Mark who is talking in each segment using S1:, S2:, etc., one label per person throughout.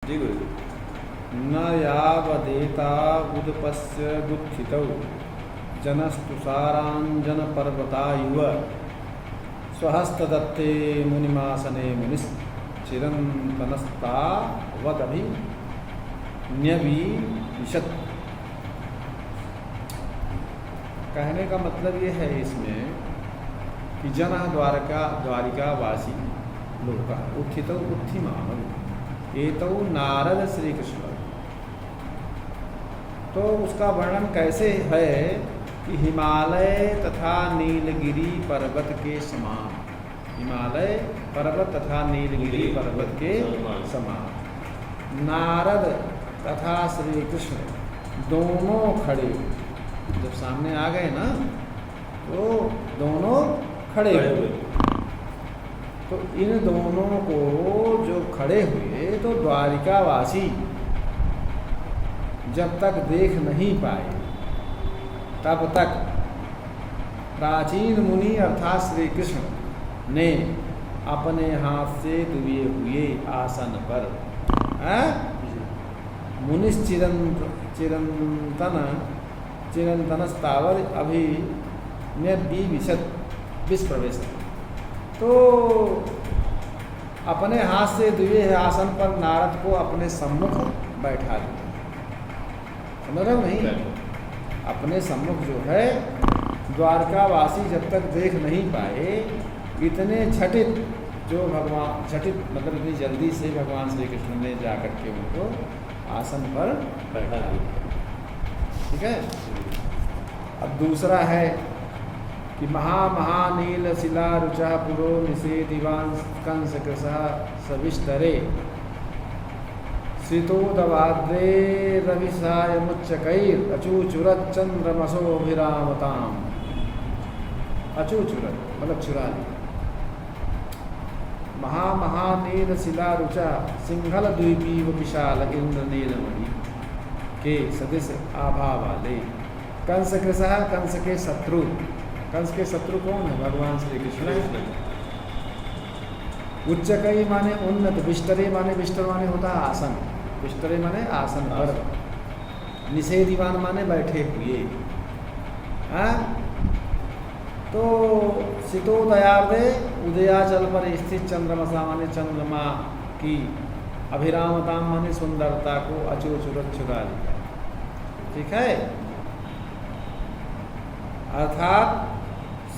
S1: जी गुरु जी।
S2: न यावदेता उदपस्य गुत्थितौ जनस्तुषाराञ्जन पर्वतायुव स्वहस्तदत्ते मुनिमासने मुनिश्चिरन्तनस्तावदभि न्यवीशत। कहने का मतलब ये है इसमें कि जन द्वारिकावासी लोग उत्थित उत्थिमान एतौ नारद श्री कृष्ण। तो उसका वर्णन कैसे है कि हिमालय तथा नीलगिरी पर्वत के समान, हिमालय पर्वत तथा नीलगिरी पर्वत के समान नारद तथा श्री कृष्ण दोनों खड़े, जब सामने आ गए ना तो दोनों खड़े हुए। तो इन दोनों को जो खड़े हुए तो द्वारिकावासी जब तक देख नहीं पाए तब तक प्राचीन मुनि अर्थात श्री कृष्ण ने अपने हाथ से दुए हुए आसन पर चिरंतनस्तावर अभी विप्रवेश। तो अपने हाथ से दुए आसन पर नारद को अपने सम्मुख बैठा दिया। समझ रहे हो नहीं? अपने सम्मुख जो है द्वारकावासी जब तक देख नहीं पाए, इतने झटित जो भगवान झटित मतलब इतनी जल्दी से भगवान श्री कृष्ण ने जाकर के उनको आसन पर बैठा दिया। ठीक है। अब दूसरा है कि महानील शिला रुचा पुरो निषे दिवान कंस कृषा सविष्टरे श्रितोदवाद्रे रविसाय मुच्चकैर अचूचुरत चंद्रमसोभिरामताम। अचूचुरत मतलब चुरा ली। महानील शिला रुचा सिंघल द्वीपी व विशाल इंद्र नीलमणि के सदृश आभा वाले कंस कृषा, कंस के शत्रु। कंस के शत्रु कौन है? भगवान श्री कृष्ण। उच्चकई माने उन्नत, विष्टरे माने विष्टर माने होता है आसन, विष्टरे माने आसन पर, निषेधिवान माने बैठे हुए। तो शीतोदयार्दे उदयाचल पर स्थित चंद्रमसा माने चंद्रमा की, अभिरामताम माने सुंदरता को अचूचुरत चुरा लिया। ठीक है। अर्थात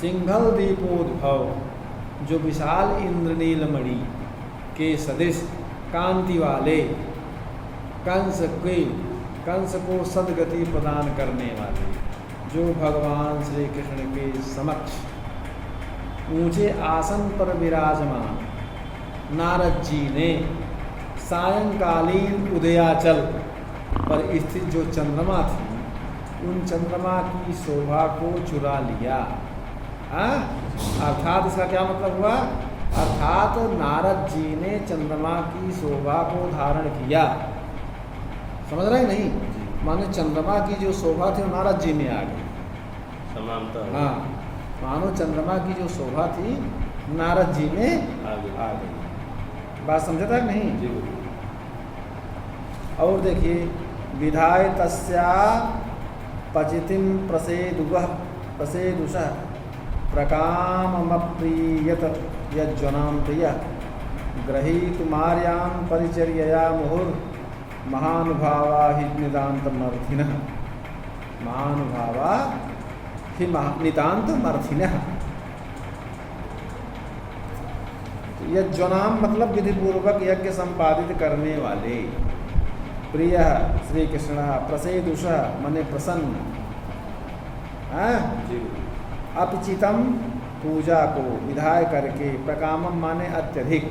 S2: सिंघल दीपोद्भव जो विशाल इंद्रनीलमणि के सदृश कांति वाले कंस को सदगति प्रदान करने वाले जो भगवान श्री कृष्ण के समक्ष ऊंचे आसन पर विराजमान नारद जी ने सायंकालीन उदयाचल पर स्थित जो चंद्रमा थी उन चंद्रमा की शोभा को चुरा लिया। अर्थात इसका क्या मतलब हुआ? अर्थात नारद जी ने चंद्रमा की शोभा को धारण किया। समझ रहे नहीं? माने चंद्रमा की जो शोभा थी वो नारद जी में आ गई।
S1: समानता।
S2: हाँ, मानो चंद्रमा की जो शोभा थी नारद जी में आ गई। बात समझा था नहीं?
S1: जी।
S2: और देखिए विधाय तस्या पचितिम प्रसेदुषः प्रकाममप्रीयत यज्जनां प्रिय ग्रहीतुमार्यां परिचर्यया मुहुर् महानुभावा हि नितान्तमर्थिनः। महानुभावा हि नितान्तमर्थिनः। यज्जनाम मतलब विधिपूर्वक यज्ञ संपादित करने वाले। प्रिय श्री कृष्ण, प्रसेदुष मने प्रसन्न, अपचितम पूजा को विधाय करके, प्रकामम माने अत्यधिक,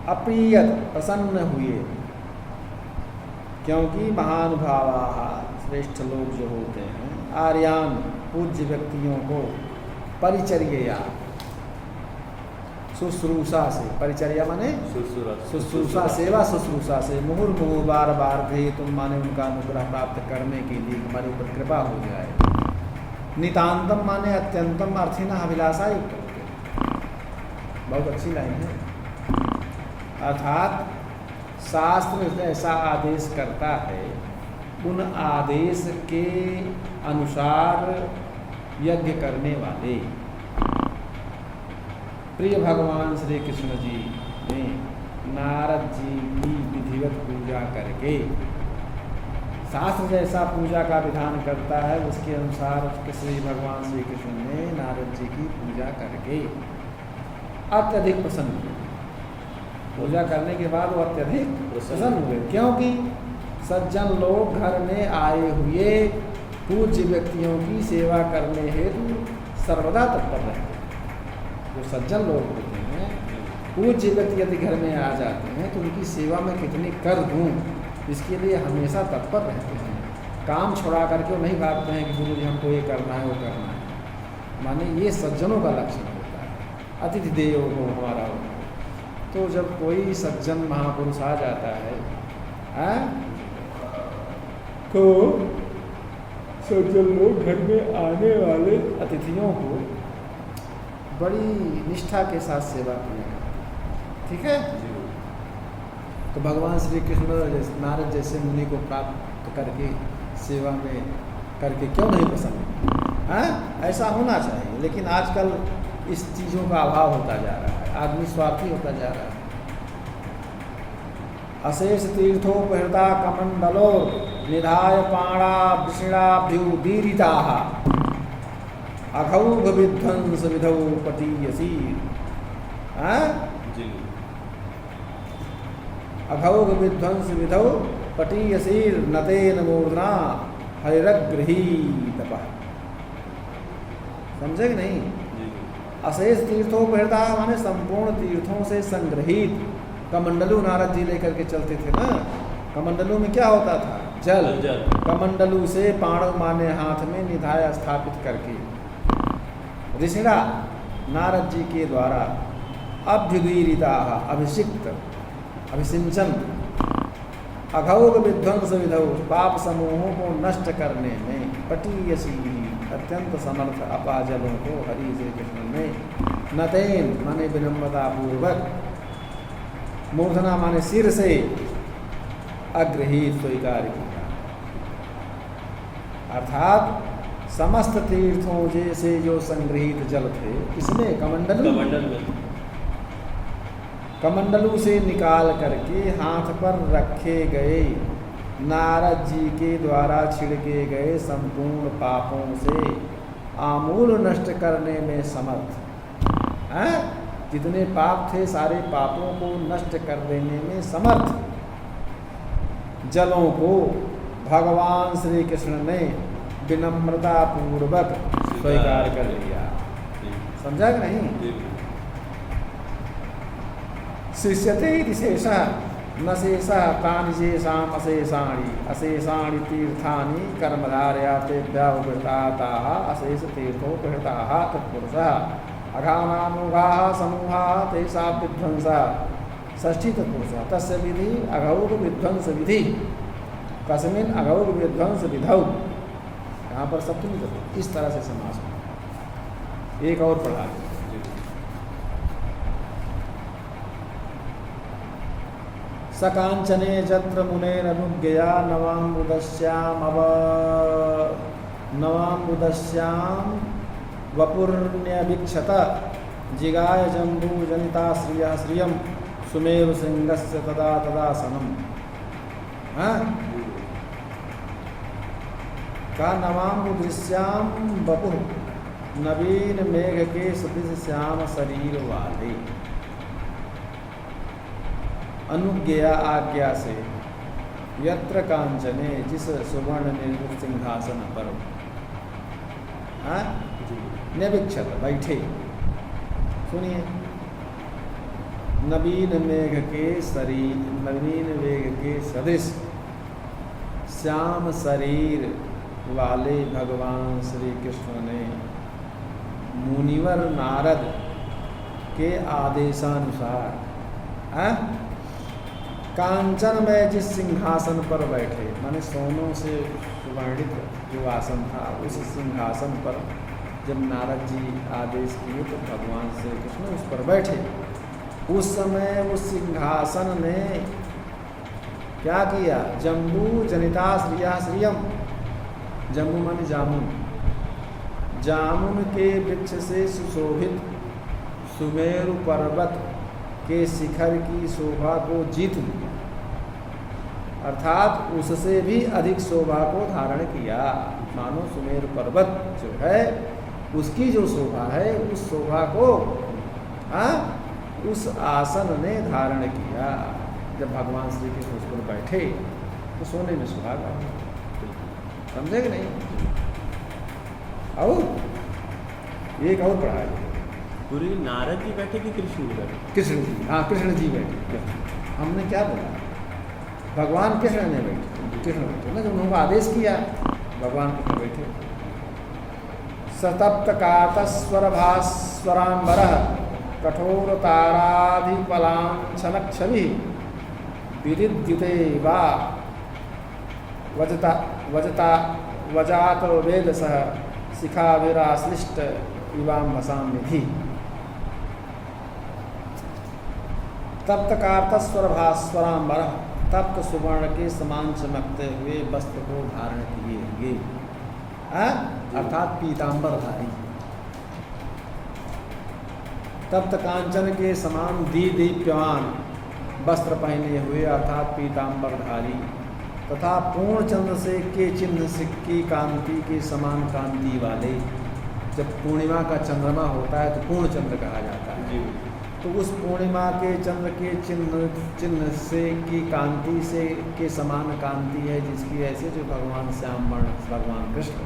S2: अप्रियत प्रसन्न हुए, क्योंकि महानुभावा श्रेष्ठ लोग जो होते हैं आर्यान पूज्य व्यक्तियों को परिचर्या शुश्रूषा से, परिचर्या माने शुश्रूषा सेवा शुश्रूषा से, मुहुर्मुहु बार बार गए तुम माने उनका अनुग्रह प्राप्त करने के लिए हमारे ऊपर कृपा हो जाए। नितांतम माने अत्यंतम, अर्थिना अभिलाषा युक्त होते। बहुत अच्छी लाइन है। अर्थात शास्त्र जैसा आदेश करता है उन आदेश के अनुसार यज्ञ करने वाले प्रिय भगवान श्री कृष्ण जी ने नारद जी की विधिवत पूजा करके, शास्त्र जैसा पूजा का विधान करता है उसके अनुसार श्री भगवान श्री कृष्ण ने नारद जी की पूजा करके अत्यधिक प्रसन्न हुए। पूजा करने के बाद वो अत्यधिक प्रसन्न हुए, क्योंकि सज्जन लोग घर में आए हुए पूज्य व्यक्तियों की सेवा करने हेतु सर्वदा तत्पर रहते हैं। जो सज्जन लोग होते हैं, पूज्य व्यक्ति यदि घर में आ जाते हैं तो उनकी सेवा में कितनी कर दूँ, इसके लिए हमेशा तत्पर रहते हैं। काम छोड़ा करके वो नहीं भागते हैं कि गुरु जी हमको ये करना है वो करना है। माने ये सज्जनों का लक्षण होता है, अतिथि देवो हो हमारा हो। तो जब कोई सज्जन महापुरुष आ जाता है तो सज्जन लोग घर में आने वाले अतिथियों को बड़ी निष्ठा के साथ सेवा किया, ठीक है। तो भगवान श्री कृष्ण नारद जैसे मुनि को प्राप्त करके सेवा में करके क्यों नहीं पसंद है? ऐसा होना चाहिए। लेकिन आजकल इस चीज़ों का अभाव होता जा रहा है, आदमी स्वार्थी होता जा रहा है। अशेष तीर्थोपहृता कमंडलो निधाय पाणा वृषणाभ्युदीरिता अघौघ विध्वंस विधौ पटीयसी। अघौघ विध्वंस विधौ पटीयसीर नतेन मूर्धना हरिरगृहीत। समझे कि नहीं? अशेष तीर्थोपहृता माने संपूर्ण तीर्थों से संग्रहित कमंडलू नारद जी लेकर के चलते थे ना। कमंडलू में क्या होता था? जल। कमंडलू से पाणव माने हाथ में निधाय स्थापित करके ऋषिणा नारद जी के द्वारा अभ्युदीरिता अभिषिक्त अभिसिंचन अघौघ विध्वंस विधौ पाप समूहों को नष्ट करने में पटीयसी अत्यंत समर्थ अपाजलों को हरि श्री कृष्ण ने नतेन माने विनम्रता पूर्वक, मूर्धना माने सिर से, अग्रहीत स्वीकार किया। अर्थात समस्त तीर्थों जैसे जो संग्रहित जल थे इसमें कमंडलू से निकाल करके हाथ पर रखे गए नारद जी के द्वारा छिड़के गए संपूर्ण पापों से आमूल नष्ट करने में समर्थ है। जितने पाप थे सारे पापों को नष्ट कर देने में समर्थ जलों को भगवान श्री कृष्ण ने विनम्रता पूर्वक स्वीकार कर लिया। समझा कि नहीं? शिष्यते शेषा न शेषा तानि शेषाम अशेषाणि अशेषाणि तीर्थानि कर्मधारया तेभ्योपहृताः अशेष तीर्थोपहृताः तत्पुरुषः अघानामोघाः समूहाः तेषां विध्वंसः। षष्ठी तत्पुरुषः तस्य विधि अघौघ विध्वंस विधि कस्मिन् अघौघ विध्वंस विधौ। यहाँ पर सप्तमी तत्पुरुष इस तरह से समास हो। एक और पढ़ा सकांचने जत्र मुनेरनुज्ञया नवाम्बुदस्यां वपुर्न्यभिक्षत जिगाय जम्बू जनिता श्रियं सुमेरु सिंहस्य तदा तदासनम। का नवाम्बुदस्यां वपुः नवीन मेघ के सदृश श्याम शरीर वाले। अनुज्ञया आज्ञा से यत्र कांचने जिस सुवर्ण निर्मित सिंहासन पर निभिक्षत बैठे। सुनिए, नवीन मेघ के शरीर नवीन मेघ के सदृश श्याम शरीर वाले भगवान श्री कृष्ण ने मुनिवर नारद के आदेशानुसार कांचन में जिस सिंहासन पर बैठे, माने सोनों से सुवर्णित जो आसन था उस सिंहासन पर जब नारद जी आदेश किए तो भगवान श्री कृष्ण उस पर बैठे। उस समय उस सिंहासन ने क्या किया? जम्बू जनिताश्रिया श्रियम, जम्बू माने जामुन, जामुन के वृक्ष से सुशोभित सुमेरु पर्वत के शिखर की शोभा को जीत लिया, अर्थात उससे भी अधिक शोभा को धारण किया। मानो सुमेरु पर्वत जो है उसकी जो शोभा है उस शोभा को उस आसन ने धारण किया। जब भगवान श्री कृष्ण उस पर बैठे तो सोने में सुहागा, समझे कि नहीं? और एक और पढ़ा है,
S1: पूरी नारद जी बैठे कि कृष्ण जी बैठे?
S2: कृष्ण जी, हाँ कृष्ण जी बैठे। हमने क्या बोला? भगवान कृष्ण ने बैठे, कृष्ण बैठे ना, जब उन्होंने आदेश किया भगवान कृष्ण बैठे। सतप्त कातस्वर भास्वरांबर कठोर ताराधिपलांछन छवि विदिद्युते वा वजता वजता वजात वेद सह शिखाविराश्लिष्ट इवाम वसाम निधि। तप्त कार्तस्वर भास्वरांबर, तप्त सुवर्ण के समान चमकते हुए वस्त्र को धारण किए हुए, अर्थात पीतांबरधारी। तप्त कांचन के समान दीप्यमान वस्त्र पहने हुए, अर्थात पीतांबरधारी, तथा पूर्ण चंद्र से के चिन्ह की कांति के समान कांति वाले। जब पूर्णिमा का चंद्रमा होता है तो पूर्ण चंद्र कहा जाता है, तो उस पूर्णिमा के चंद्र के चिन्ह से की कांति से के समान कांति है जिसकी ऐसे जो भगवान श्याम वर्ण भगवान कृष्ण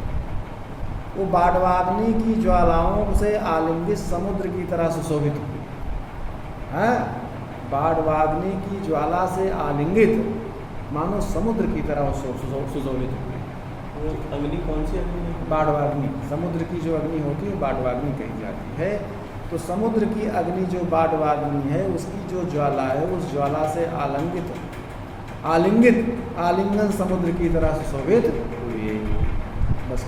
S2: वो बाडवाग्नि की ज्वालाओं से आलिंगित समुद्र की तरह सुशोभित हुए हैं। बाडवाग्नि की ज्वाला से आलिंगित मानो समुद्र की तरह सुशोभित हुए।
S1: अग्नि कौन सी अग्नि?
S2: बाडवाग्नि, समुद्र की जो अग्नि होती है बाडवाग्नि कही जाती है। तो समुद्र की अग्नि जो बाडवाग्नि है उसकी जो ज्वाला है उस ज्वाला से आलिंगन समुद्र की तरह सुशोभित हुए। बस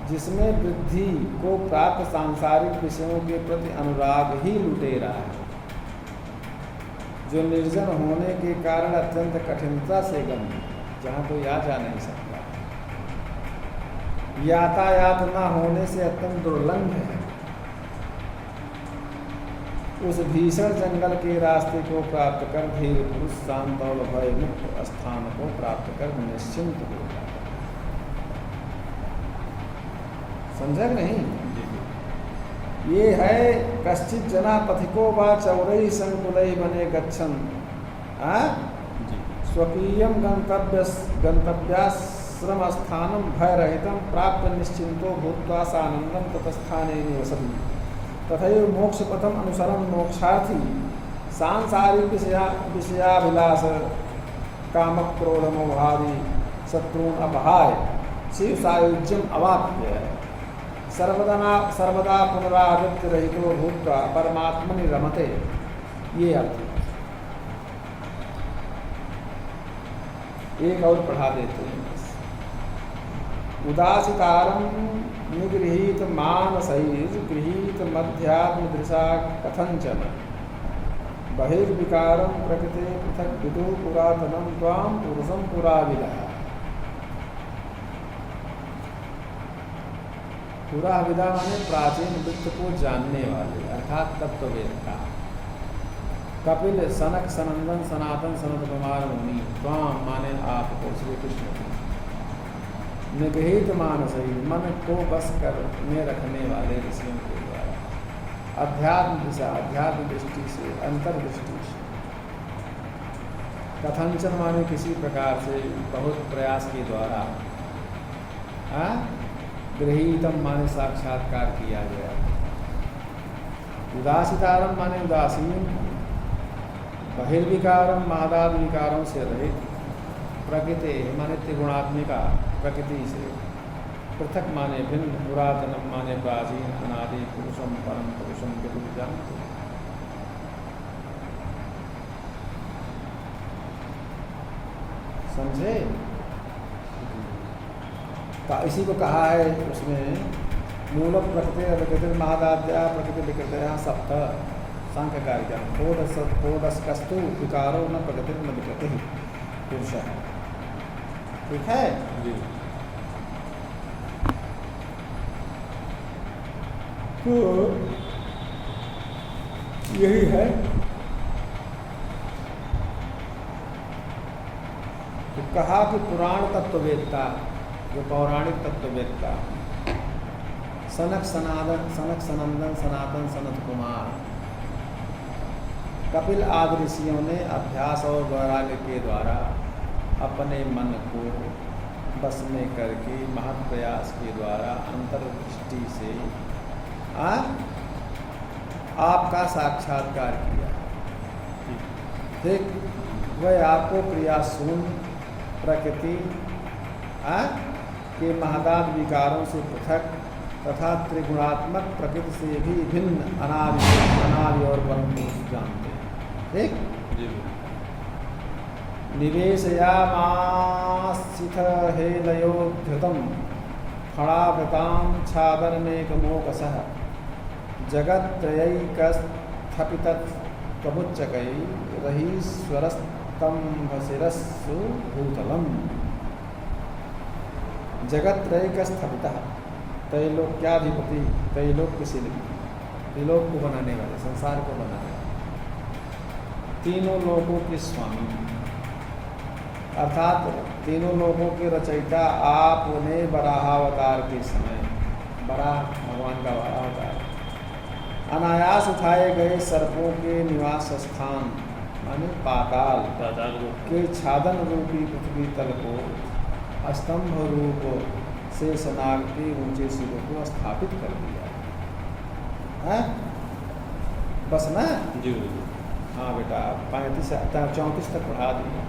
S2: जिसमें वृद्धि को प्राप्त सांसारिक विषयों के प्रति अनुराग ही लुटेरा है, जो निर्जन होने के कारण अत्यंत कठिनता से गम्य, जहाँ कोई आ जा नहीं सकता, यातायात न होने से अत्यंत दुर्लभ है, उस भीषण जंगल के रास्ते को प्राप्त कर धीर पुरुष शांत और भय मुक्त स्थान को प्राप्त कर निश्चिंत हो जाता है। समझा नहीं? ये है कश्चित जना पथिको वा चौरई संकुलई बने गच्छन स्वकीयम गंतव्याश्रम स्थानम भय रहितम प्राप्त निश्चिंतो भूत्वा सानंदम ततस्थाने निवसति तथैव मोक्ष पथम अनुसरण मोक्षार्थी सांसारिक विषयाभिलाष कामक क्रोध मोहादि शत्रुन अपहाय शिव सायुज्यम अवाप्य सर्वदा पुनरावृत्ति रहितो भूत्वा परमात्मनि रमते। ये अर्थ एक और पढ़ा देते हैं। उदासितारम निगृहीत मानसैर गृहीत मध्यात्म दृशा कथंचन बहिर्विकारम प्रकृते पृथक विदु पुरातनम त्वाम पुरुषम पुराविदा। पुराविदा माने प्राचीन वृत्त को जानने वाले, अर्थात तत्ववेत्ता। कपिल सनक सनंदन सनातन सनत कुमार मुनि त्वाम माने आपको श्री कृष्ण निगृहीत मानस मन को बस कर में रखने वाले ऋषियों के द्वारा अध्यात्म दिशा अध्यात्म दृष्टि से अंतर्दृष्टि से कथंचन माने किसी प्रकार से बहुत प्रयास के द्वारा गृहीतम माने साक्षात्कार किया गया। उदासितारम माने उदासीन, बहिर्विकारम महादाद विकारों से रहित, प्रकृति माने त्रिगुणात्मिका प्रकृति से, पृथक माने भिन्न, पुरातनम माने प्राचीन अनादि, पुरुषम परम पुरुषम के रूप जानते। समझे? इसी को कहा है उसमें मूल प्रकृति प्रकृति महादाद्या प्रकृति विकृतया सप्त सांख्यकार ज्ञान षोडशकस्तु विकारो न प्रगति न विकृति पुरुष है। ठीक है।
S1: जी
S2: तो यही है। तो कहा कि पुराण तत्ववेत्ता, जो पौराणिक तत्ववेत्ता सनक सनंदन सनातन सनत कुमार कपिल आदि ऋषियों ने अभ्यास और वैराग्य के द्वारा अपने मन को बस में करके महत् प्रयास के द्वारा अंतर्दृष्टि से आपका साक्षात्कार किया। ठीक, वह आपको क्रियाशून्य प्रकृति के महदाद विकारों से पृथक तथा त्रिगुणात्मक प्रकृति से भी भिन्न अनादि और परम पुरुष जानते हैं। ठीक, निवेशयामासिथ हेलयोद्धृतं फणावृतां छादनमेकमोकसः जगत्त्रयैकस्थपितत्वमुच्चकैरहीश्वरस्तम्भशिरस्सु भूतलम्। जगत्त्रयैकस्थपितः, त्रैलोक्याधिपति, त्रैलोक्य शिल्पी, त्रिलोक को बनाने वाले, संसार को बनाने वाले, तीनों लोकों के स्वामी अर्थात तीनों लोकों के रचयिता आपने वराहावतार के समय, वराह भगवान का वराहावतार, अनायास उठाए गए सर्पों के निवास स्थान माने पाताल के छादन रूपी पृथ्वी तल को स्तंभ रूप शेषनाग के ऊंचे शिरों को स्थापित कर दिया है। बस ना?
S1: जी।
S2: हाँ बेटा, 34 तक पढ़ा दिया।